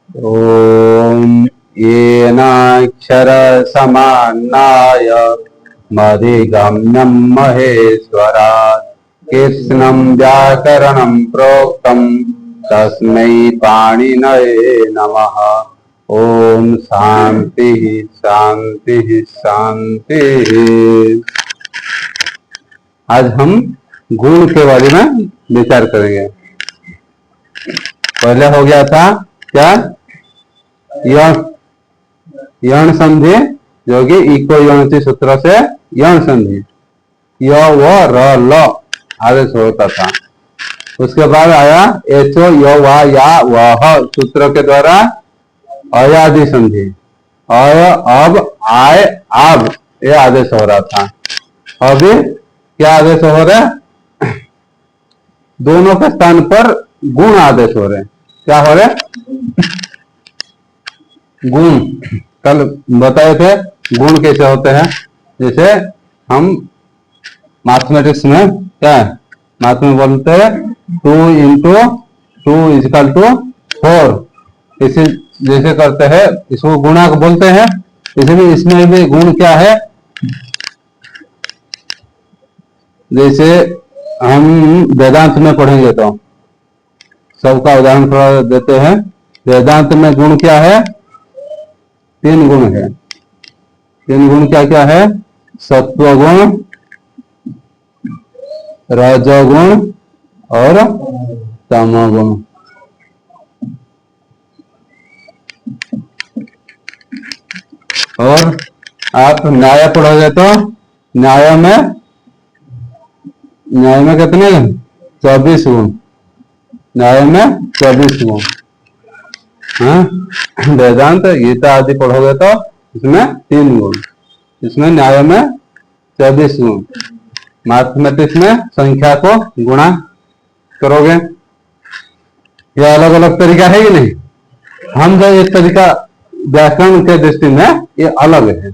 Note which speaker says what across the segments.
Speaker 1: ओम येनाक्षर समानाय मधिगम्यं महेश्वरात् कृष्णं व्याकरणं प्रोक्तं तस्मै पाणिनये नमः। ओम शांति शांति शांति। आज हम गुण के बारे में विचार करेंगे। पहले हो गया था क्या, यण संधि, जो कि इको यणति सूत्र से यण संधि य व र ल आदेश होता था। उसके बाद आया एचो य वा या वह सूत्र के द्वारा अयादि संधि, अय अब आय आब ये आदेश हो रहा था। अभी क्या आदेश हो रहा है, दोनों के स्थान पर गुण आदेश हो रहे हैं। क्या हो रहे हैं, गुण। कल बताए थे गुण कैसे होते हैं। जैसे हम मैथमेटिक्स में क्या है, मैथ में बोलते हैं 2 इंटू 2 इजकल टू 4, इसे जैसे करते हैं इसको गुणा बोलते हैं। इसलिए इसमें भी गुण क्या है, जैसे हम वेदांत में पढ़ेंगे तो सबका उदाहरण थोड़ा देते हैं। वेदांत में गुण क्या है, 3 गुण है। 3 गुण क्या क्या है, सत्वगुण, रजोगुण और तमोगुण। और आप न्याय पढ़ोगे तो न्याय में कितने, 24 गुण। न्याय में 24 गुण। हाँ, वेदांत गीता आदि पढ़ोगे तो इसमें 3 गुण, इसमें न्याय में 24 गुण। मैथमेटिक्स में संख्या को गुणा करोगे। यह अलग अलग तरीका है कि नहीं। हम जो एक तरीका व्याकरण के दृष्टि में ये अलग है,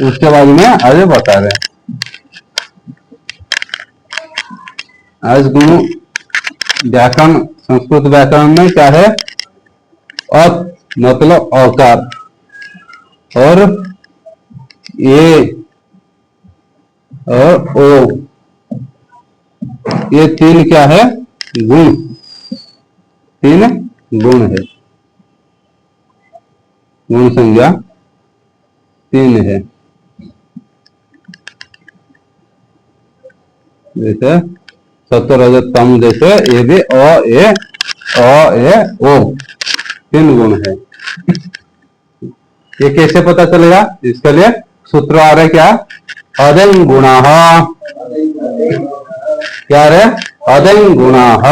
Speaker 1: उसके बारे में आज बता रहे हैं। आज गुण व्याकरण, संस्कृत व्याकरण में क्या है, अत मतलब अकार, और ये और ओ, ये 3 क्या है, गुण। 3 गुण है, गुण संज्ञा 3 है। जैसे सत्व रजत तम, जैसे ये भी अ ए ओ 3 गुण है। ये कैसे पता चलेगा, इसके लिए सूत्र आ रहे क्या, अदं गुणः। क्या रहे, अदं गुणः।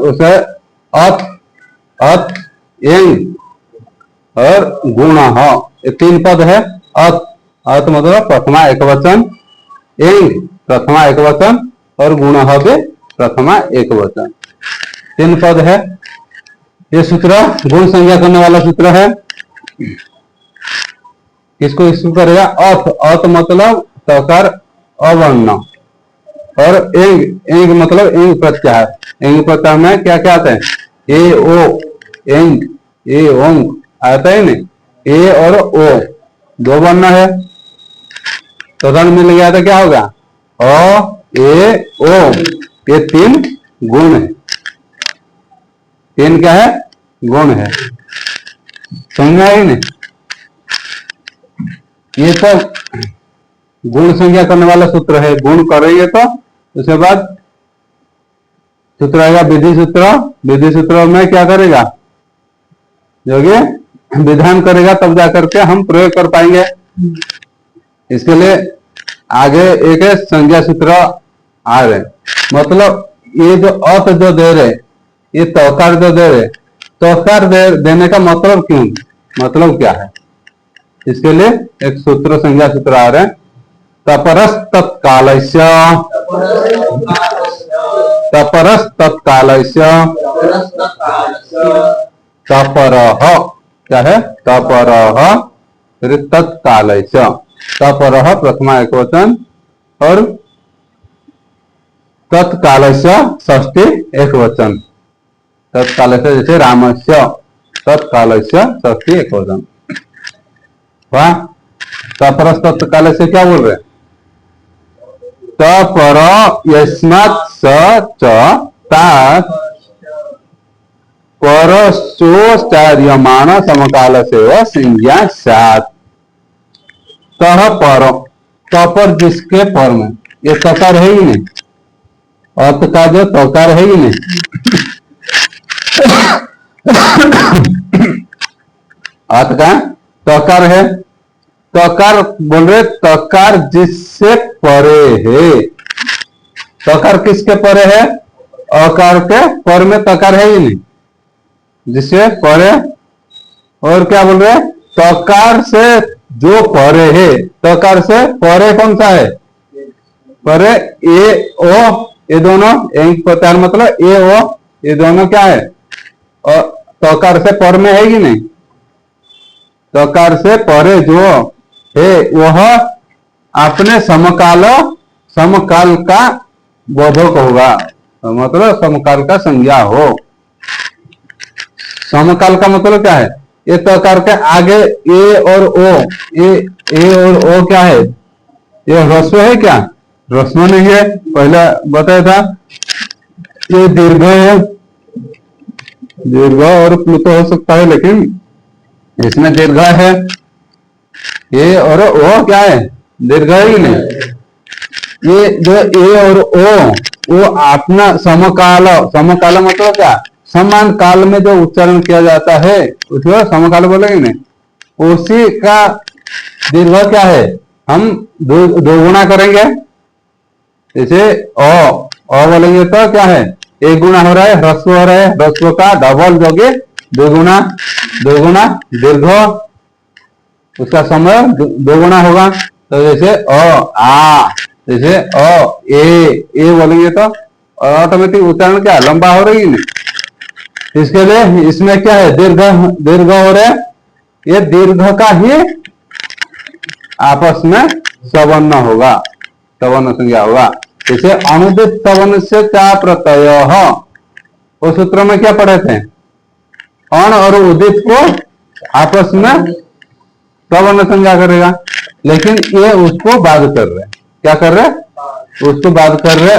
Speaker 1: उसे अत अत एंग और गुणः, ये 3 पद है। अत अत मतलब प्रथमा एक वचन, एंग प्रथमा एक वचन और गुणः भी प्रथमा एक वचन, 3 पद है। ये सूत्र गुण संज्ञा करने वाला सूत्र है। इसको इसको करेगा अथ, अथ मतलब तकार अवर्ण, और एंग, एंग मतलब एंग प्रत्याहार। एंग प्रत्याहार में क्या क्या आते हैं, ए ओ एंग, ए ओंग आता है नहीं, ए और ओ 2 वर्ण है, तो रण मिल गया तो क्या होगा, अ ए ओ, ये 3 गुण है। 3 क्या है, गुण है। समझ आई नहीं। ये तो गुण संज्ञा करने वाला सूत्र है। गुण करेंगे तो उसके बाद सूत्र आएगा विधि सूत्र। विधि सूत्र में क्या करेगा, जो कि विधान करेगा, तब जाकर के हम प्रयोग कर पाएंगे। इसके लिए आगे एक संज्ञा सूत्र आ रहे, मतलब ये जो अत जो दे रहे, ये तौकार जो दे रहे, तौकार देने का मतलब क्यों, मतलब क्या है, इसके लिए एक सूत्र संज्ञा सूत्र आ रहे हैं। तपरस तत्कालस्य, तपरस तत्कालस्य, तपरः क्या है, तपरः फिर तत्कालस्य। तपरः प्रथमा एक वचन और तत्कालस्य षष्ठी एक वचन। तत्काल से, जैसे रामस्य तत्काल से षष्ठी एकवचन। वाह, तपरस तत्काल से क्या बोल रहे? तपर यस्मात् स च तात परश्चोच्चार्यमाण समकाल से वह संज्ञा सात। तह पर, तपर जिसके पर में, ये तकार है ही नहीं, अर्थ का जो तकार है ही नहीं। अर्थ का तकार है, तकार बोल रहे, तकार जिससे परे है। तकार किसके परे है? अकार के पर में तकार है ही नहीं, जिससे परे। और क्या बोल रहे? तकार से जो परे है, तकार से परे कौन सा है? परे ए ओ, ये दोनों एक प्रकार मतलब ए ओ, ये दोनों क्या है? और तकार से पर में है कि नहीं? तकार से परे जो है वह अपने समकाल, समकाल का बोधक होगा, मतलब समकाल का संज्ञा हो। समकाल का मतलब क्या है? ये तकार के आगे ए और ओ, ए और ओ क्या है? ये ह्रस्व है क्या? ह्रस्व नहीं है, पहले बताया था। ये दीर्घ है, दीर्घ और प्लुत हो सकता है, लेकिन इसमें दीर्घ है। ए और ओ क्या है? दीर्घ ही नहीं। ये जो ए और ओ, वो अपना समकाल, समकाल मतलब क्या? समान काल में जो उच्चारण किया जाता है उसको समकाल बोलेंगे नहीं, उसी का दीर्घ क्या है? हम दो गुना करेंगे। जैसे अ बोलेंगे तो क्या है? एक गुना हो रहा है, ह्रस्व हो रहा है, ह्रस्व का डबल जोगे दो गुना दीर्घ, उसका समय दो गुना होगा। तो जैसे आ, जैसे ए बोलेंगे तो ऑटोमेटिक उच्चारण क्या लंबा हो रही है। इसके लिए इसमें क्या है? दीर्घ, दीर्घ हो रहे, ये दीर्घ का ही आपस में सवर्ण होगा, सवर्ण संज्ञा होगा। जैसे अनुदित सवर्ण से क्या प्रत्यय, उस सूत्र में क्या पढ़े थे? अण और उदित को आपस में सवर्ण संज्ञा करेगा, लेकिन ये उसको बाध कर रहे। क्या कर रहे? उसको बाध कर रहे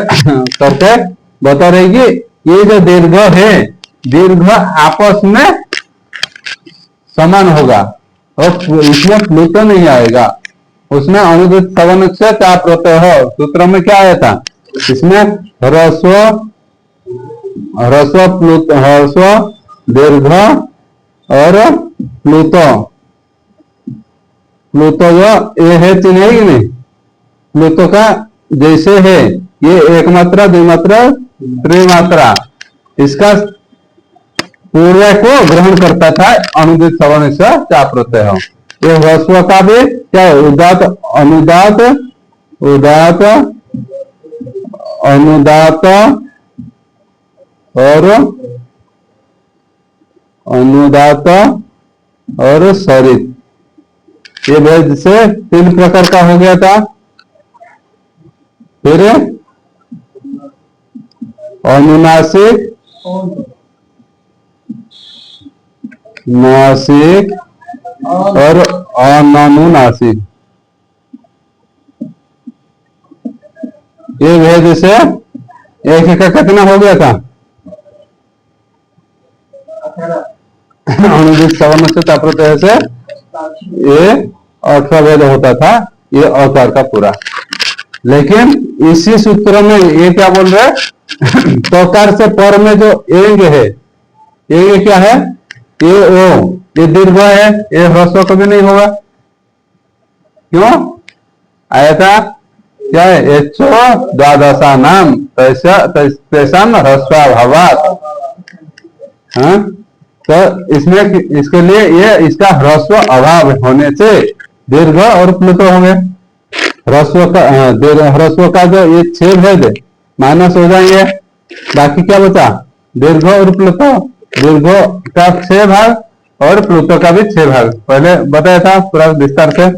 Speaker 1: करके बता रहेगी ये जो दीर्घ है, दीर्घ आपस में समान होगा और इसमें प्लुत नहीं आएगा। उसमें अनुदित सवर्ण से क्या प्रत्यय हो, सूत्र में क्या आया था? इसमें ह्रस्व, ह्रस्व प्लुत, ह्रस्व दीर्घ और प्लुत, प्लुत जो ये है चिन्ह है कि नहीं? प्लुत का जैसे है ये एक मात्रा, द्विमात्रा, त्रिमात्रा, इसका पूर्व को ग्रहण करता था अनुदित सवर्ण से क्या प्रत्यय हो। ये ह्रस्व का भी क्या है? उदात, अनुदात, उदात, अनुदात और अनुदात और सरित, ये भेद से तीन प्रकार का हो गया था। फिर अनुनासिक, नासिक और अनानुनासिक, ये भेद से एक का कितना हो गया था? अनुदित सवर्ण से ताप्रत्यय से ये 18 भेद होता था, ये अकार का पूरा। लेकिन इसी सूत्र में ये क्या बोल रहे? तकार से पर में जो एंग है, ये क्या है? ये ओ, ये दीर्घ है, ये ह्रस्व कभी नहीं होगा। क्यों आया था? क्या है? एचो द्वादशा नाम तैसा ह्रस्वाभावात्। हाँ, तो इसमें इसके लिए ये इसका ह्रस्व अभाव होने से दीर्घ और प्लुत हो गए। ह्रस्व का, ह्रस्व का जो ये 6 भेद माइनस हो जाएंगे, बाकी क्या बचा? दीर्घ और प्लुत। दीर्घ का 6 भाग और प्लुत का भी 6 भाग पहले बताया था पूरा विस्तार से।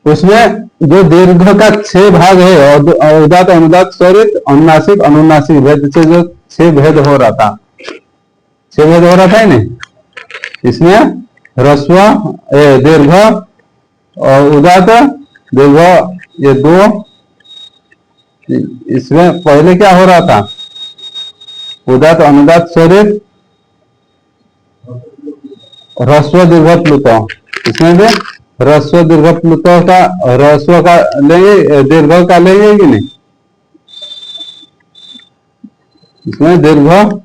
Speaker 1: उसमें जो दीर्घ का 6 भाग है, उदात, अनुदात, स्वरित, अनुनासिक, अनुनासिक भेद से जो छह भेद हो रहा था, छह भेद हो रहा था ही नहीं। इसमें ह्रस्व दीर्घ और उदात्त दीर्घ, ये दो। इसमें पहले क्या हो रहा था, उदात्त अनुदात्त स्वरित, ह्रस्व दीर्घ प्लुत। इसमें भी ह्रस्व दीर्घ प्लुत का, ह्रस्व का लेंगे, दीर्घ का लेंगे कि नहीं। इसमें दीर्घ,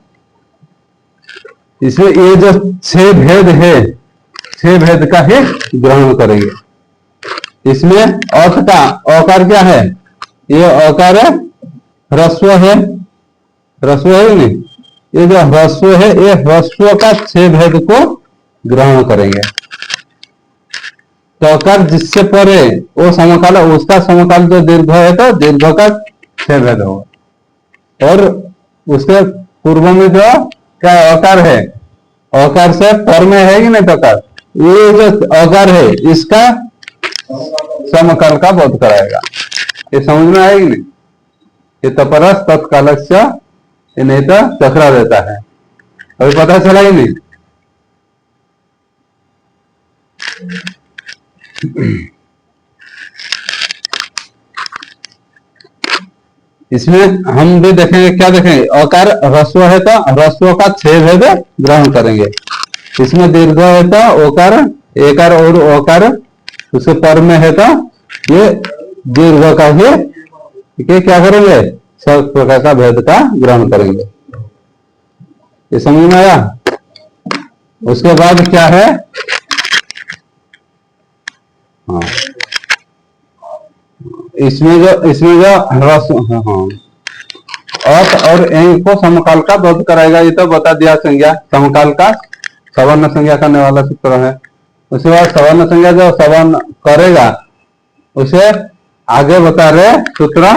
Speaker 1: इसमें ये जो छह भेद है, छह भेद का ही ग्रहण करेंगे। इसमें अर्थ का अकार क्या है, ये अकार है, ह्रस्व है, ह्रस्व है नहीं। ये जो ह्रस्व है, ये ह्रस्व का छह भेद को ग्रहण करेंगे। तो अकार जिससे परे वो समकाल, उसका समकाल जो दीर्घ है तो दीर्घ का छह भेद होगा। और उसके पूर्व में जो क्या अकार है, अकार से पर में है कि नहीं अकार, ये जो अकार है इसका समकाल का बोध कराएगा। ये समझ में आएगी नहीं। ये तपरस तत्काल से, ये नहीं तो चक्रा देता है। अभी पता चला ही नहीं। इसमें हम भी देखेंगे, क्या देखेंगे, अकार ह्रस्व है तो ह्रस्व का छह भेद ग्रहण करेंगे। इसमें दीर्घ है तो ओकार, एकार और ओकार, उसके पर में है तो ये दीर्घ का ही क्या करेंगे, सब प्रकार का भेद का ग्रहण करेंगे। ये समझ में आया। उसके बाद क्या है, हाँ, इसमें जो ह्रस्व, हाँ, अर्थ और एंग को समकाल का बोध कराएगा। ये तो बता दिया, संज्ञा समकाल का सवर्ण संज्ञा करने वाला सूत्र है। उसके बाद सवर्ण संज्ञा जो सवर्ण करेगा उसे आगे बता रहे सूत्र,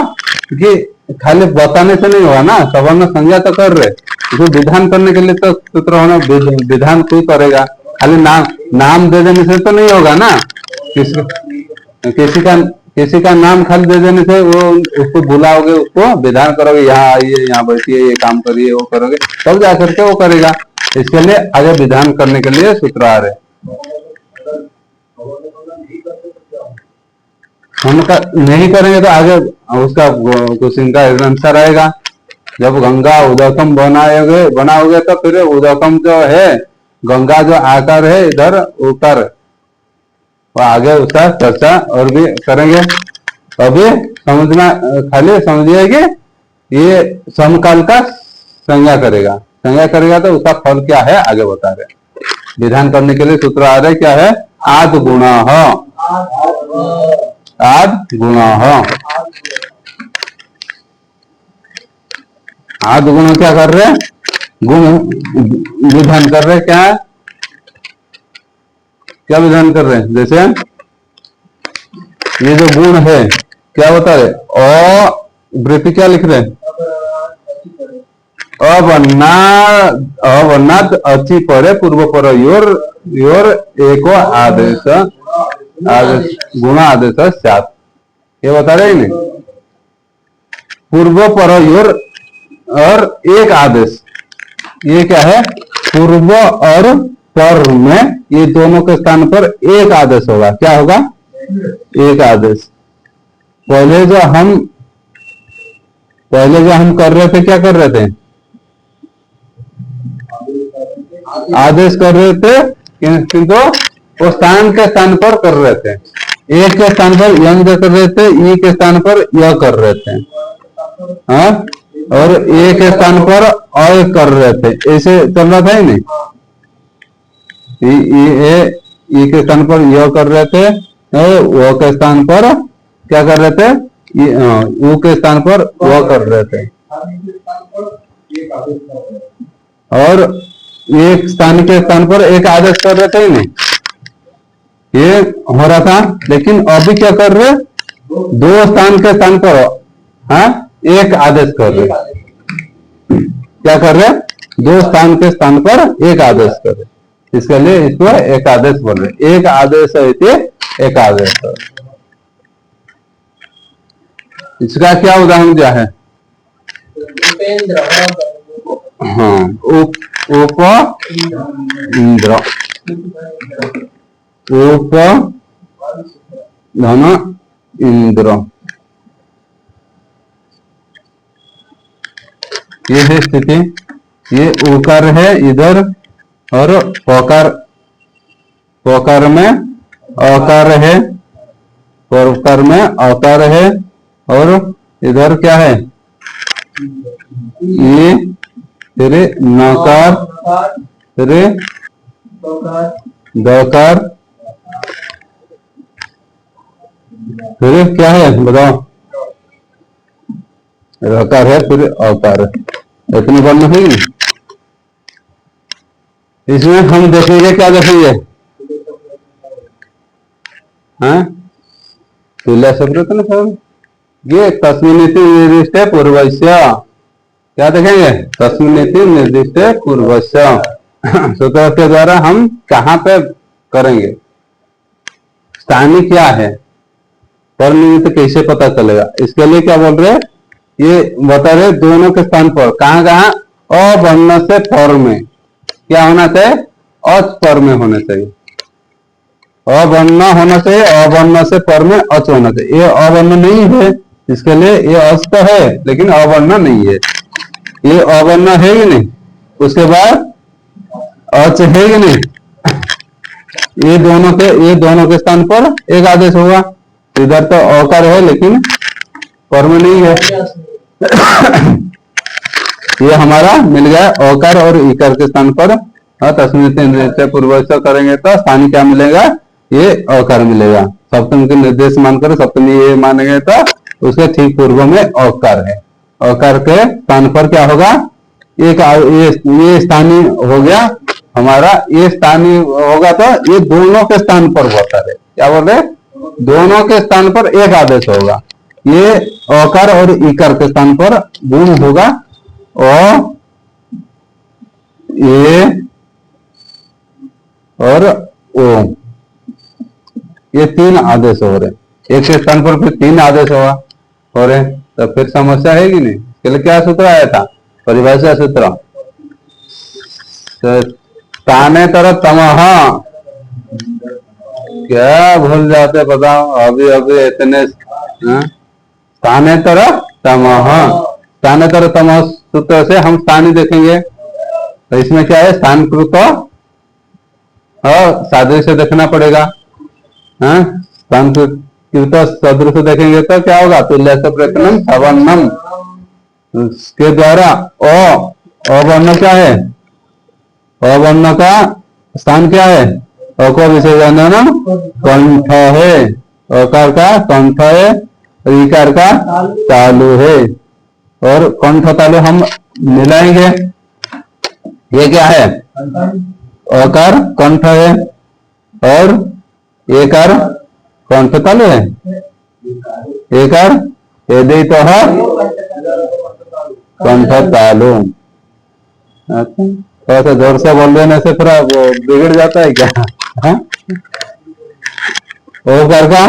Speaker 1: कि खाली बताने से नहीं होगा ना, सवर्ण संज्ञा तो कर रहे, जो विधान करने के लिए तो सूत्र होना, विधान कोई करेगा, खाली नाम दे देने से तो नहीं होगा ना। किसी का नाम खाली दे देने से वो उसको बुलाओगे, उसको विधान करोगे, यहाँ आइए, यहाँ बैठिए, ये काम करिए, वो करोगे, तब जा करके वो करेगा। इसके लिए आगे विधान करने के लिए सूत्र आ रहे। हम नहीं करेंगे तो आगे उसका कुछ इनका आंसर आएगा। जब गंगा उदकम बनाओगे तो फिर उदकम जो है, गंगा जो आकार है इधर ऊपर, और आगे उसका चर्चा और भी करेंगे। अभी समझना, खाली समझिए कि ये समकाल का संज्ञा करेगा, संज्ञा करेगा तो उसका फल क्या है आगे बता रहे। विधान करने के लिए सूत्र आ रहे, क्या है, आद गुण, आद गुण, आद गुण क्या कर रहे, गुण विधान कर रहे, क्या है, क्या विधान कर रहे हैं। जैसे ये जो गुण है क्या बता रहे, वृत्ति क्या लिख रहे हैं, अवनाद अचि परे पूर्व पर योर एको आदेश, गुण आदेश सात, ये बता रहे हैं। पूर्व पर योर और एक आदेश, ये क्या है, पूर्व और पर में ये दोनों के स्थान पर एक आदेश होगा। क्या होगा, एक आदेश। पहले जो हम कर रहे थे, क्या कर रहे थे, आदेश कर रहे थे, किंतु वो स्थान के स्थान पर कर रहे थे। एक के स्थान पर यंग कर रहे थे, ई के स्थान पर य कर रहे थे, हाँ, और ए के स्थान पर अ कर रहे थे, ऐसे चल रहा था ही नहीं। ई के स्थान पर य कर रहे थे, वो के स्थान पर क्या कर रहे थे, ऊ के स्थान पर वो कर रहे थे, और एक स्थान के स्थान पर एक आदेश कर रहे थे ही नहीं, ये हो रहा था। लेकिन अभी क्या कर रहे, दो स्थान के स्थान पर, हाँ, एक आदेश कर रहे, क्या कर रहे, दो स्थान के स्थान पर एक आदेश कर रहे, इसके लिए इसको एक आदेश बोल रहे। एक आदेश है एक आदेश। इसका क्या उदाहरण दिया है, हाँ, उप इंद्र, उप धन इंद्र, ये है स्थिति। ये उकार है इधर और पकार, पकार में अकार है, पकार में अकार है, और इधर क्या है ये तेरे नकार, तेरे दकार, फिर क्या है बताओ, रकार है, फिर अकार, इतने वर्ण है। इसमें हम देखेंगे, क्या देखेंगे, हाँ तुल्य सप्रतन सर, ये तस्मिन्निति निर्दिष्ट पूर्वस्य, क्या देखेंगे, तस्मिन्निति निर्दिष्ट पूर्वस्य, सूत्र के द्वारा हम कहाँ पे करेंगे, स्थानीय क्या है, पर निमित्त कैसे पता चलेगा, इसके लिए क्या बोल रहे, ये बता रहे दोनों के स्थान पर कहाँ कहाँ अवर्ण से पर में क्या होना चाहिए, अच पर में होना चाहिए, अवर्ण होना चाहिए, अवर्ण से पर में अच होना चाहिए। ये अवर्ण नहीं है, इसके लिए ये अच तो है लेकिन अवर्ण नहीं है, ये अवर्ण है कि नहीं, उसके बाद अच है कि नहीं, ये दोनों के स्थान पर एक आदेश होगा। इधर तो अकार है लेकिन पर में नहीं है, ये हमारा मिल गया अकार और इकार के स्थान पर। तस्मिन्निति पूर्वस्य करेंगे तो स्थान क्या मिलेगा, ये अकार मिलेगा। सप्तम के निर्देश मानकर सप्तमी ये मानेंगे तो उसके ठीक पूर्व में अकार है, अकार के स्थान पर क्या होगा, एक ये स्थानीय हो गया हमारा, ये स्थानीय होगा तो ये दोनों के स्थान पर होता है, क्या बोल रहे, दोनों के स्थान पर एक आदेश होगा, ये अकार और इकार के स्थान पर गुण होगा, और ये और ओ, ये तीन आदेश हो रहे, एक के स्थान पर फिर तीन आदेश होगा हो रहे, तो फिर समस्या है कि नहीं। इसके लिए क्या सूत्र आया था, परिभाषा सूत्र, ताने तरह तमह, क्या भूल जाते बताओ, अभी अभी इतने, स्थाने तरह तमह, स्थाने तरह तमह सूत्र से हम स्थानीय देखेंगे, तो इसमें क्या है, स्थानकृत सादृश्य देखना पड़ेगा, स्थानकृत सदृश देखेंगे तो क्या होगा, तुल्य प्रयत्नम सवर्णम, के द्वारा अवर्ण क्या है, अवर्ण का स्थान क्या है, अ को विशेषण कंठ है, अकार का कंठ है, इकार का तालु है, और कंठ तालु हम मिलाएंगे, ये क्या है, अकार कंठ है और एकार कंठ तालु है, एकार यदि तो है कंठ तालु। अच्छा, थोड़ा सा जोर से बोल देने से थोड़ा वो बिगड़ जाता है क्या, ओकार का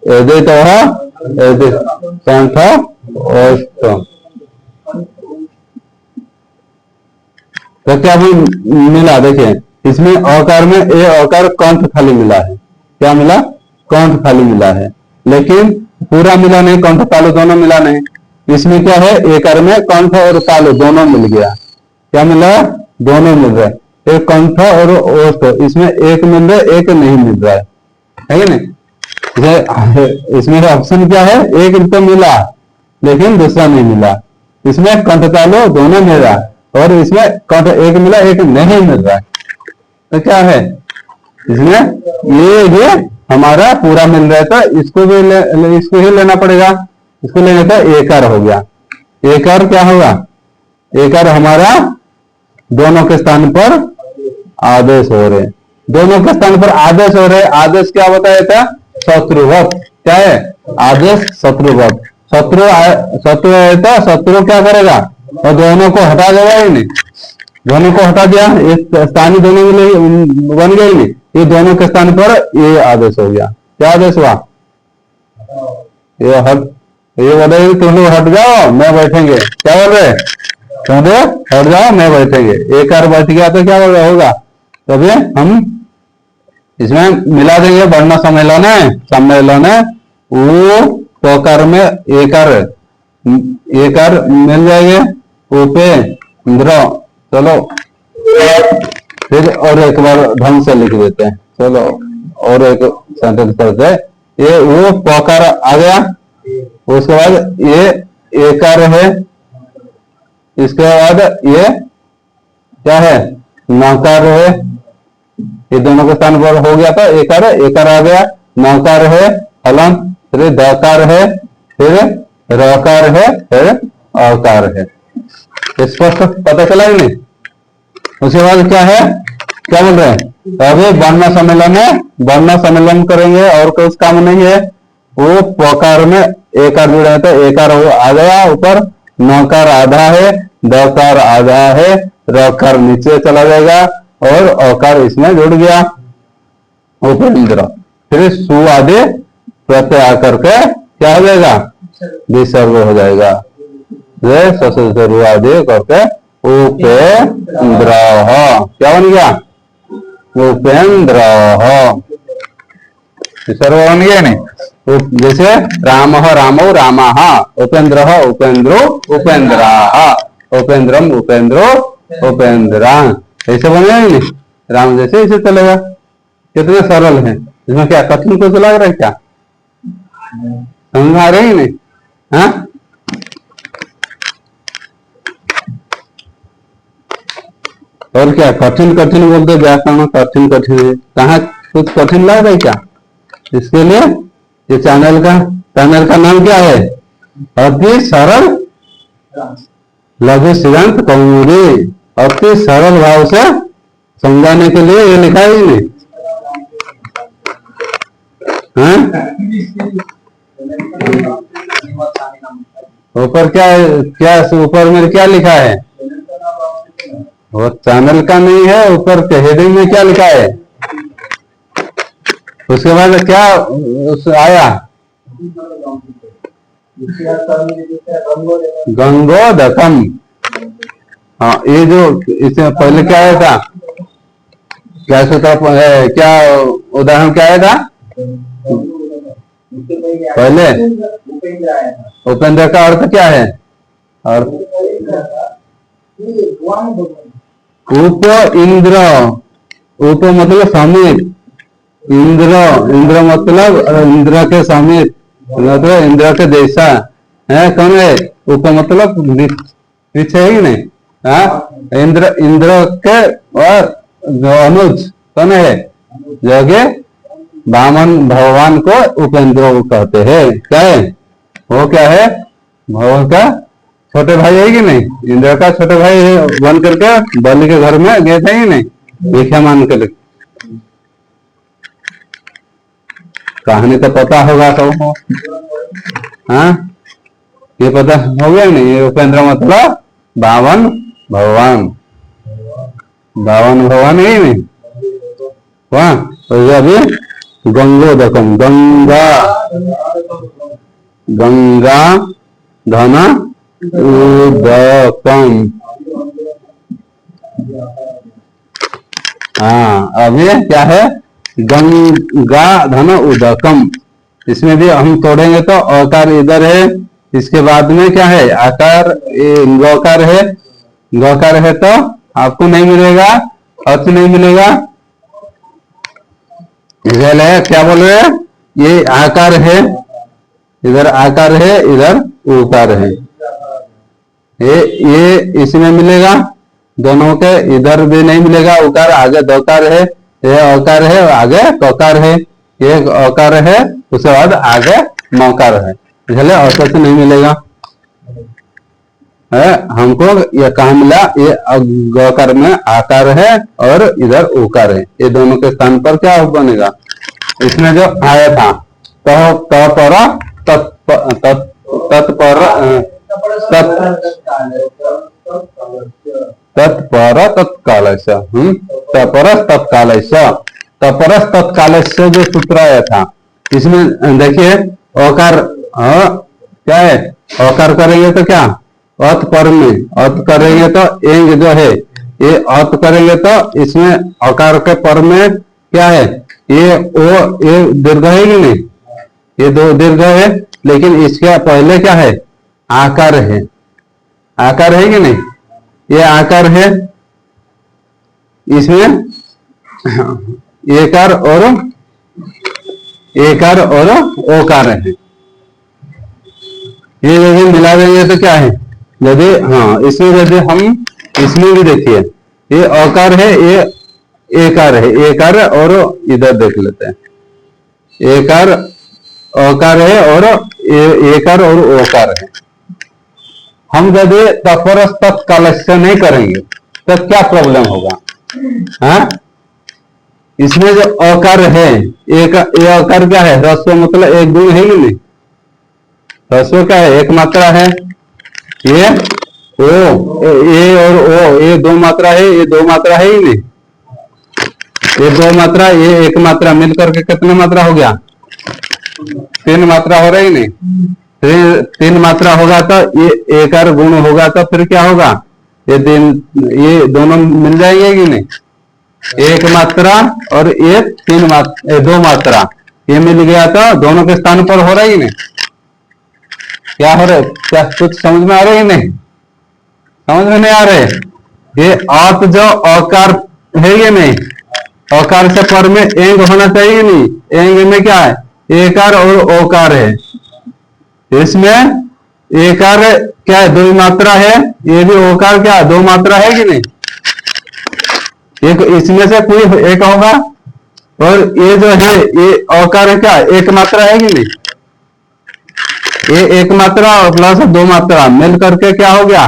Speaker 1: यदि तो है यदि कंठ ओष्ठ, तो क्या भी मिला, देखिए इसमें अकार में ए अकार कंठ खाली मिला है, क्या मिला, कंठ खाली मिला है, लेकिन पूरा मिला नहीं, कंठ तालु दोनों मिला नहीं। इसमें क्या है, एकार में कंठ और तालु दोनों मिल गया, क्या मिला, दोनों मिल रहा है, एक कंठ और ओष्ठ, इसमें एक मिल रहा है, एक नहीं मिल रहा है कि नहीं। इसमें ऑप्शन क्या है, एक तो मिला लेकिन दूसरा नहीं मिला, इसमें कंठ तालु दोनों मिल रहा है, और इसमें कंठ एक मिला एक नहीं मिल रहा है, तो क्या है, इसमें ये हमारा पूरा मिल रहा है, तो इसको ही लेना पड़ेगा, इसको लेने का एकार हो गया, एकार क्या होगा, एकार हमारा दोनों के स्थान पर आदेश हो रहे, दोनों के स्थान पर आदेश हो रहे, आदेश क्या बताया था, शत्रुवत, क्या है, आदेश शत्रुवत, शत्रु है तो शत्रु क्या करेगा, और दोनों को हटा देगा ही नहीं, दोनों को हटा दिया, एक स्थानीय दोनों के लिए बन गए नहीं, ये दोनों के स्थान पर ये आदेश हो गया, क्या आदेश हुआ, ये ये बोलेंगे तुम लोग हट जाओ मैं बैठेंगे, क्या बोल रहे तुम लोग हट जाओ मैं बैठेंगे, एक बार बैठ गया तो क्या होगा, तभी हम इसमें मिला देंगे वर्ण सम्मेलन है, सम्मेलन है वो पोकार में एकार मिल जाएंगे उपेंद्र। चलो फिर और एक बार ढंग से लिख देते हैं, चलो और एक सेंटेंस पढ़ते हैं। ये वो पोकार आ गया, उसके बाद ये एकार है, इसके बाद ये क्या है नकार है, ये दोनों के स्थान पर हो गया था एकार आ गया, नकार है हलन, फिर दकार है, फिर रकार है, फिर अकार है। स्पष्ट पता चला कि नहीं? उसके बाद क्या है, क्या बोल रहे हैं अभी वर्ण सम्मेलन है, वर्ण सम्मेलन करेंगे और कुछ काम नहीं है। वो पकार में एकार जुड़े हैं तो एकार आ गया ऊपर, नकार आधा है, दकार आधा है, रकार नीचे चला जाएगा और अकार इसमें जुड़ गया उपेंद्र। फिर सु आदि प्रत्यय आकर के क्या हो जाएगा विसर्ग हो जाएगा, शुरु आदि करके उपेंद्र क्या बन गया उपेंद्र, विसर्ग बन गया नहीं। जैसे राम रामो रामा उपेंद्र उपेंद्रो उपेंद्रा उपेंद्रम उपेंद्रो उपेंद्रा, ऐसे बनेगा नहीं राम जैसे ऐसे चलेगा। कितने सरल है, इसमें क्या कठिन कुछ लग रहा है क्या, समझ आ रही नहीं? हाँ और क्या कठिन कठिन बोलते व्याकरण कठिन कठिन है, कहाँ कुछ कठिन लग रहा है क्या? इसके लिए ये चैनल का नाम क्या है, अति सरल लघु सिद्धांत कौमुदी। अति सरल भाव से समझाने के लिए ये लिखा ही नहीं, हाँ ऊपर क्या ऊपर में क्या लिखा है, वो चैनल का नहीं है, ऊपर के हेडिंग में क्या लिखा है, उसके बाद क्या आया गंगोदकम। हाँ ये जो इससे पहले क्या आया था, क्या सूत्र क्या उदाहरण क्या आया था पहले, उपेंद्र का अर्थ क्या है, और उप इंद्र, उप मतलब समीप, इंद्र मतलब इंद्र के समीप, मतलब इंद्र के जैसा है, कौन है उप मतलब पीछे ही नहीं, इंद्र के और अनुज कौन है, जगह वामन भगवान को उपेंद्र कहते हैं। क्या है वो, क्या है भगवान का छोटे भाई है कि नहीं, इंद्र का छोटे भाई है, बन करके बलि के घर में गए थे ही नहीं भिक्षा मांग के लिए। कहानी तो पता होगा सबको, हाँ ये पता हो गया नहीं, ये उपेंद्र मतलब बावन भगवान, बावन भगवान है ही नहीं वहां। तो अभी गंगोदकम, गंगा धन उदकम, हाँ अभी क्या है गंगा धन उदकम। इसमें भी हम तोड़ेंगे तो अकार इधर है, इसके बाद में क्या है आकार गौकार है, गौकार है तो आपको नहीं मिलेगा, अर्थ नहीं मिलेगा। इसलिए क्या बोल रहे हैं, ये आकार है, इधर आकार है, इधर उकार है, ये इसमें मिलेगा, दोनों के इधर भी नहीं मिलेगा उकार, आगे दकार है, ये अकार है, आगे ककार है, ये अकार है, उसके बाद आगे मकार है, इसलिए औसत नहीं मिलेगा है हमको। ये कहा मिला, ये गकार में आकार है और इधर उकार है, ये दोनों के स्थान पर क्या बनेगा, इसमें जो आया था तत्पर तत्काल जो सूत्र आया था, इसमें देखिए अकार क्या है, औकार करेंगे तो क्या, अत पर में अत करेंगे तो एंग जो है ये अत करेंगे तो इसमें औकार के पर में क्या है, ये ओ ये दीर्घ है कि नहीं, ये दो दीर्घ है, लेकिन इसके पहले क्या है, आकार है, आकार है कि नहीं, ये आकार है, इसमें एकार और ओकार है, ये यदि मिला देंगे तो क्या है, यदि हाँ इसमें यदि हम इसमें भी देखिए ये औकार है, ये एकार है, एकार और इधर देख लेते हैं, एकार औकार है और एकार और ओकार है। हम यदि तत्परस तत्कालस्य नहीं करेंगे तो क्या प्रॉब्लम होगा, हाँ इसमें जो औकार है एक ये औकार क्या है, ह्रस्व मतलब एक गुण है कि नहीं, ह्रस्व क्या है, एक मात्रा है, ये ओ ए और ओ ये दो मात्रा है, ये दो मात्रा है ही नहीं, ये दो मात्रा ये एक मात्रा मिलकर के कितने मात्रा हो गया, तीन मात्रा हो रही नहीं, फिर तीन मात्रा होगा तो ये एकार गुण होगा तो फिर क्या होगा, ये दोनों मिल जाएंगे कि नहीं, एक मात्रा और ये तीन मात्रा दो मात्रा ये मिल गया तो दोनों के स्थान पर हो रहा ही नहीं, क्या हो रहा है, क्या कुछ समझ में आ रही नहीं, समझ में नहीं आ रहे, ये आप जो औकार है ये नहीं, औकार से पर में एंग होना चाहिए नहीं, एंग में क्या है, एकार और ओकार है, इसमें एकार क्या है, दो मात्रा है, ये भी ओकार क्या है, दो मात्रा है कि नहीं, एक इसमें से कोई एक होगा, और ये जो है ये औकार है क्या, एक मात्रा है कि नहीं, ये एक मात्रा और प्लस दो मात्रा मिल करके क्या हो गया,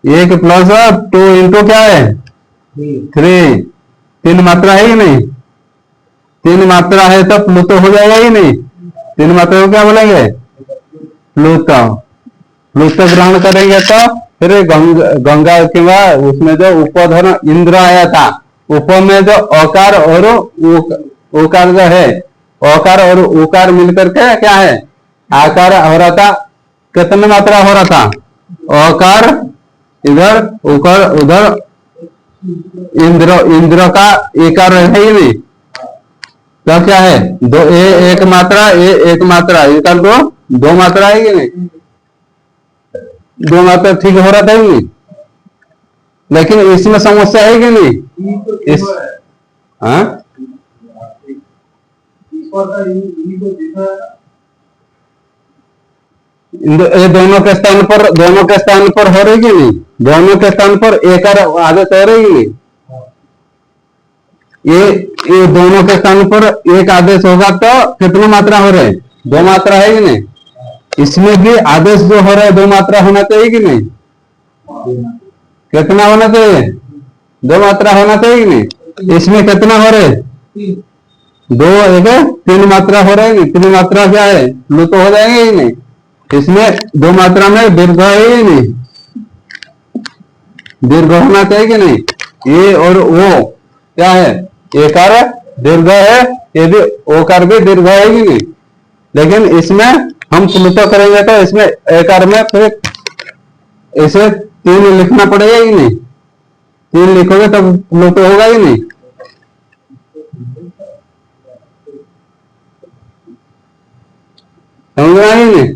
Speaker 1: एक प्लस टू इंटू क्या है, थ्री, तीन मात्रा है कि नहीं, तीन मात्रा है तो प्लुत हो जाएगा ही नहीं, तीन मात्रा को क्या बोलेंगे, प्लुत, प्लुत ग्रहण करेंगे तो फिर गंगा के बाद उसमें जो उपधन इंद्र आया था, उप में जो औकार और ओकार जो है, औकार और उकार मिलकर के क्या है, आकार हो रहा था, कितने मात्रा हो रहा था, औकार इधर उकार उधर, इंद्र का एकार है ही नहीं, तो क्या है दो एक मात्रा एक मात्रा, इधर दो मात्रा है कि नहीं, दो मात्रा ठीक हो रहा था ही नहीं, लेकिन इसमें समस्या है कि नहीं, इस हाँ ये दोनों के स्थान पर हो रही कि नहीं, दोनों के स्थान पर एक आदेश हो रही कि नहीं, ये दोनों के स्थान पर एक आदेश होगा तो कितनी मात्रा हो रहे, दो मात्रा है कि नहीं, इसमें भी आदेश जो हो रहा है दो मात्रा होना चाहिए कि नहीं, कितना होना चाहिए, दो मात्रा होना चाहिए कि नहीं, इसमें कितना हो रहे, दो एक तीन मात्रा हो रहे नहीं, तीन मात्रा क्या है, लुप्त हो जाएंगे ही नहीं, इसमें दो मात्रा में दीर्घ है ही नहीं, दीर्घ होना चाहिए कि नहीं, ये और वो क्या है, एकार दीर्घ है, ये भी ओकार भी दीर्घ है कि नहीं, लेकिन इसमें हम प्लुत करेंगे तो इसमें एकार में फिर इसे तीन लिखना पड़ेगा ही नहीं, तीन लिखोगे तो प्लुत होगा ही नहीं, समझ में आई नहीं,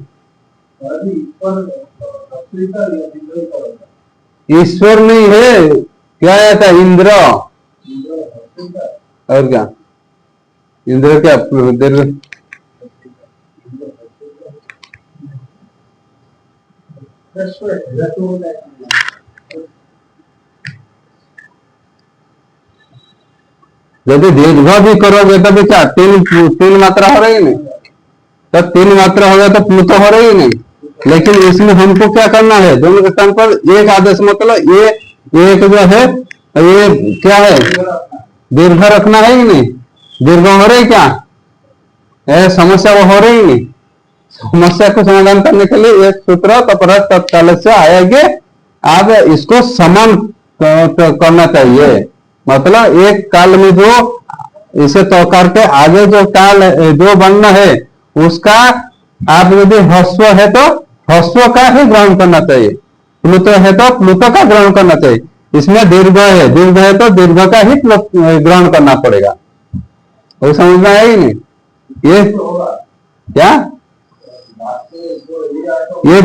Speaker 1: ईश्वर नहीं है, क्या आया था, इंद्र, और क्या इंद्र क्या दीर्घ, यदि दीर्घ भी करोगे तो भी क्या तीन मात्रा हो रही नहीं, तो तीन मात्रा हो गया तो प्लुत हो रही नहीं, लेकिन इसमें हमको क्या करना है, दोनों के स्थान पर एक आदेश, मतलब ये एक जो है ये क्या है, दीर्घ रखना है कि नहीं, दीर्घ हो रही क्या, समस्या वो हो रही नहीं, समस्या को समाधान करने के लिए एक सूत्र तत्परस तत्काल से आएंगे, आप इसको समान करना चाहिए, मतलब एक काल में जो इसे तो करके आगे जो काल जो बनना है उसका आप यदि ह्रस्व है तो ह्रस्व का ही ग्रहण करना चाहिए, प्लुत है तो प्लुत का ग्रहण करना चाहिए। इसमें दीर्घ है तो दीर्घ का ही ग्रहण करना पड़ेगा। वो समझ में आएगी नहीं? ये क्या ये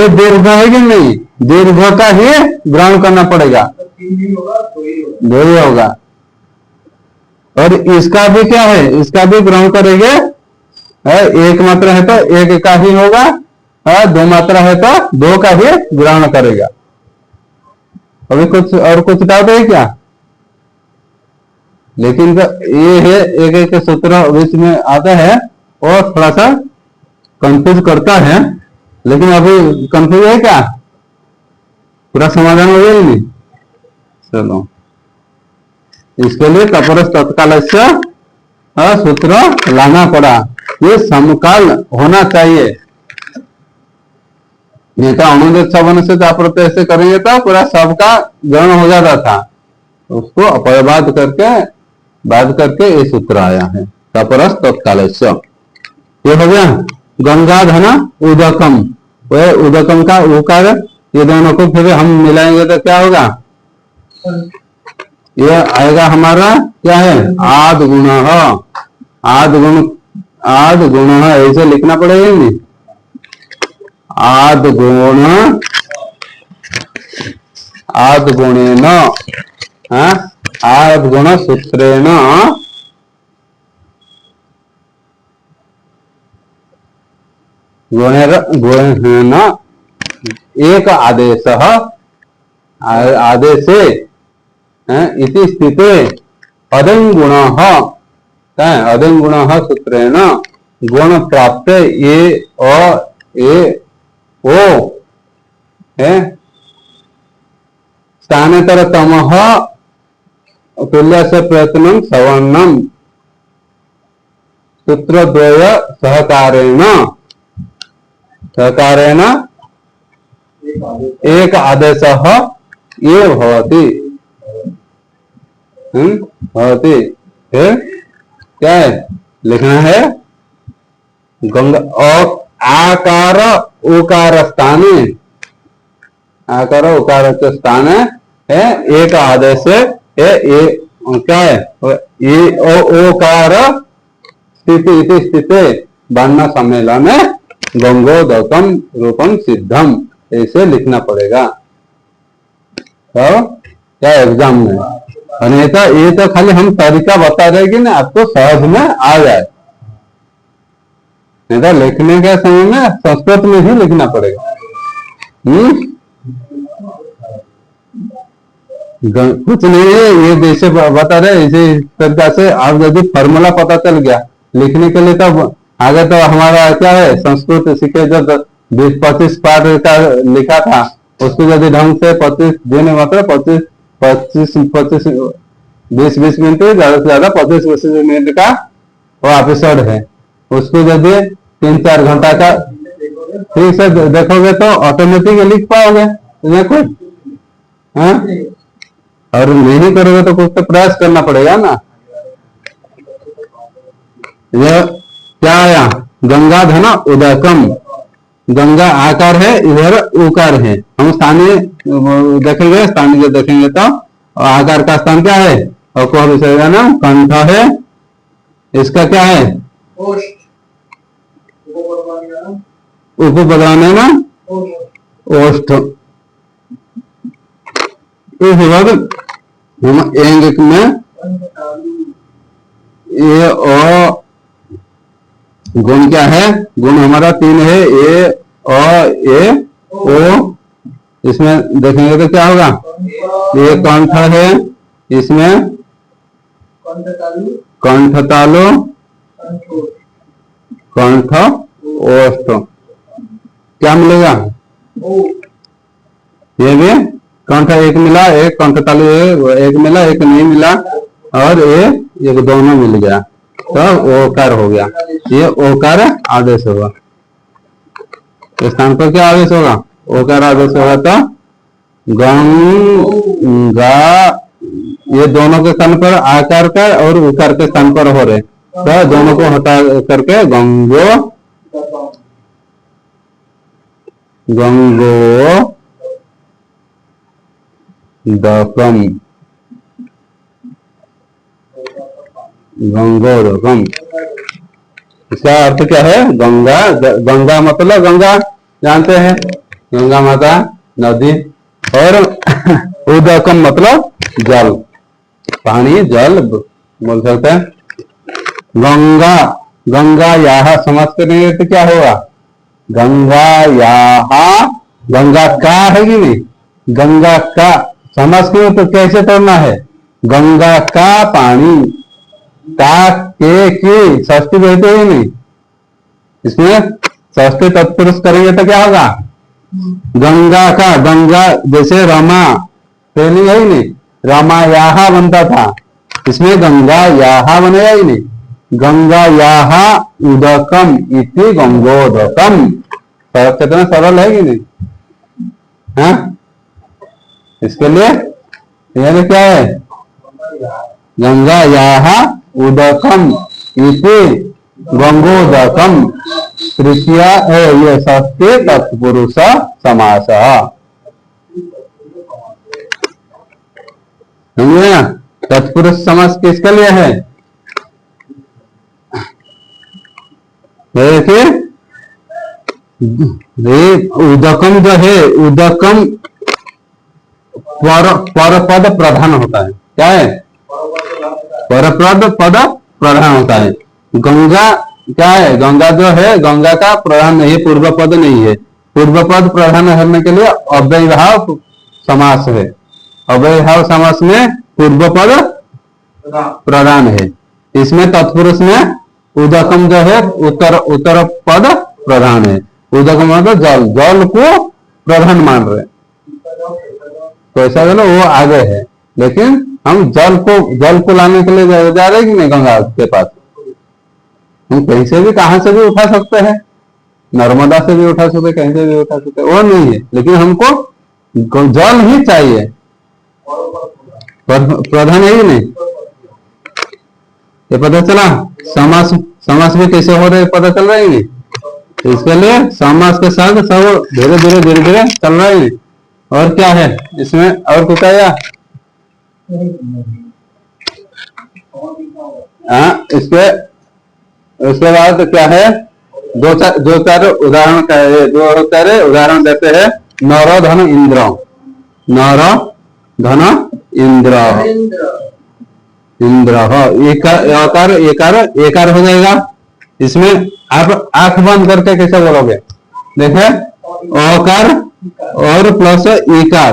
Speaker 1: दीर्घ है कि नहीं? दीर्घ का ही ग्रहण करना पड़ेगा, दो ही होगा। और इसका भी क्या है, इसका भी ग्रहण करेंगे। एक मात्रा है तो एक का ही होगा, दो मात्रा है तो दो का ही ग्रहण करेगा। अभी कुछ और कुछ डाउट है क्या? लेकिन ये है एक एक सूत्र बीच में आता है और थोड़ा सा कंफ्यूज करता है, लेकिन अभी कंफ्यूज है क्या? पूरा समाधान हो गया नहीं? चलो, इसके लिए तपरस तत्काल सूत्र लाना पड़ा। ये समकाल होना चाहिए, नहीं तो अनुदेश शब्द से प्रत्यय से करेंगे तो पूरा सबका ग्रहण हो जाता था। उसको अपवाद करके ये सूत्र आया है, तपरस तत्काल। ये हो गया गंगाधन उदकम। वह उदकम का उकार, ये दोनों को फिर हम मिलाएंगे तो क्या होगा? ये आएगा हमारा क्या है? आद गुण। आद गुण ऐसे लिखना पड़ेगा नहीं? आद गुणेन, आद गुण सूत्रेण गुणेन एक आदेश आदेशे इति स्थिते अदंगुण सूत्रेण गुण प्राप्त ये ओ है स्थानेतरतम तुल्य से प्रयत्न सवर्णम सूत्रद्वय सहकारेण एक आदेश ये भवति। क्या है लिखना है? गंगा और आकार उकार स्थाने, आकार उकार के स्थान है एक आदेश है। क्या है? ये ओकार स्थिति वर्ण सम्मेलन गंगोदकम रूपम सिद्धम, ऐसे लिखना पड़ेगा। तो क्या एग्जाम में अन्यथा ये तो खाली हम तरीका बता रहे कि ना आपको सहज में आ जाए, नहीं तो लिखने के समय में संस्कृत में ही लिखना पड़ेगा। कुछ नहीं है, ये जैसे बता रहे इसी तरीका से आप यदि फॉर्मूला पता चल गया लिखने के लिए, तब आगे तो हमारा क्या है संस्कृत सीखे जब 20-25 पाठ का लिखा था, उसको यदि ढंग से 25 दिन मतलब 20 मिनट ज्यादा से ज्यादा 25 मिनट का वो एपिसोड है, उसको यदि 3-4 घंटा का ठीक से देखोगे तो ऑटोमेटिक लिख पाओगे। देखो और नहीं करोगे तो कुछ तो प्रयास करना पड़ेगा ना। यह क्या आया? गंगाधन उदकम। गंगा आकार है, इधर उकार है। हम स्थानीय देखेंगे, स्थानीय देखेंगे तो आकार का स्थान क्या है? और कौन विषय का नाम कंठ है। इसका क्या है? उपपदान ना ओष्ठ। इस वक्त हम एंग में ये ओ गुण क्या है? गुण हमारा 3 है, ए ओ। इसमें देखेंगे तो क्या होगा? ये कंठ है, इसमें कंठ तालु कंठ ओष्ठ। क्या मिलेगा? ये भी कंठ एक मिला, एक कंठ तालु एक मिला, एक नहीं मिला, और एक दोनों मिल गया तो ओकार हो गया। ये ओकार आदेश होगा। इस स्थान पर क्या आदेश होगा? ओकार आदेश होगा। तो गंगा, ये दोनों के स्थान पर आकार का और उकार के स्थान पर हो रहे, तो दोनों को हटा करके गंगो गंगोदकम। गंगोदकम इसका अर्थ क्या है? गंगा, गंगा मतलब गंगा जानते हैं, गंगा माता नदी, और उदकम मतलब जल, पानी जल बोल सकते हैं। गंगा, गंगा यहाँ समझ के नहीं तो क्या होगा? गंगा यहाँ, गंगा का है कि नहीं? गंगा का समझ के तो कैसे तोड़ना है? गंगा का पानी, का के की षष्ठी बहते ही नहीं, इसमें षष्ठी तत्पुरुष करेंगे तो क्या होगा? गंगा का, गंगा जैसे रमा पहली है ही नहीं, रमा यहाँ बनता था, इसमें गंगा यहाँ बनेगा ही नहीं। गंगा यहाँ उदकम इति गंगोदकम, कितना सरल है कि नहीं? हाँ, इसके लिए यानी क्या है? गंगा यहाँ उदकम इति गंगोदकम तृतीया ये षष्ठी तत्पुरुष समास। समझे ना? तत्पुरुष समास किसके लिए है? देखिए उदकम जो है, उदकम परपद प्रधान होता है। क्या है? परपद पद प्रधान होता है। गंगा क्या है? गंगा जो है, गंगा का प्रधान नहीं है, पूर्व पद नहीं है। पूर्व पद प्रधान करने के लिए अव्ययभाव समास है। अव्ययभाव समास में पूर्व पद प्रधान है, इसमें तत्पुरुष में उदकम जो है उत्तर पद प्रधान है। उदकम मतलब जल, जल को प्रधान मान रहे, तो ऐसा चलो वो आगे है, लेकिन हम जल को लाने के लिए जा रहे कि नहीं? गंगा के पास हम कहीं से भी कहां से भी उठा सकते हैं, नर्मदा से भी उठा सकते, कहीं से भी उठा सकते, वो नहीं है, लेकिन हमको जल ही चाहिए, प्रधान है ही नहीं। ये पता चला? समास, समास भी कैसे हो रहे पता चल रहा है नहीं? तो इसके लिए समास के साथ सब धीरे धीरे चल रहा है। और क्या है इसमें? और कुछ आया? हाँ, उसके बाद क्या है? दो चार उदाहरण का है, दो चार उदाहरण देते हैं। नर धन इंद्र, नर धन इंद्र, इंद्र एकार एकार हो जाएगा। इसमें आप आंख बंद करके कैसे बोलोगे? देखे, अकार और प्लस एकार,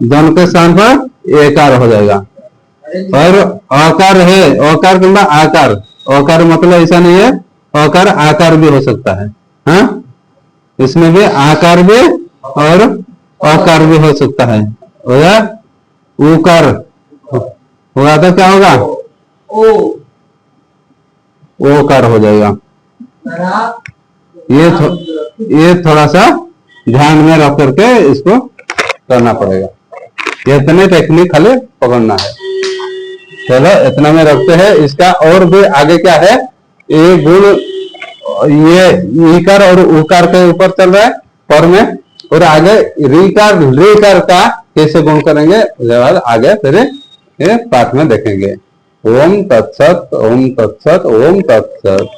Speaker 1: धन के स्थान पर एकार हो जाएगा। और अकार है, अकार किंवा आकार, अकार मतलब ऐसा नहीं है, अकार आकार भी हो सकता है। हाँ, इसमें भी आकार भी और अकार भी हो सकता है। या उकार होगा तो क्या होगा? ओकार हो जाएगा। ये थोड़ा सा ध्यान में रख करके इसको करना पड़ेगा। ये इतने टेक्निक खाली पकड़ना है। चलो इतना में रखते हैं। इसका और भी आगे क्या है? ये गुण, ये ईकार और उकार के ऊपर चल रहा है पर में, और आगे रीकार का कैसे गुण करेंगे उसके बाद आगे फिर ये पाठ में देखेंगे। ओम तत्सत, ओम तत्सत, ओम तत्सत।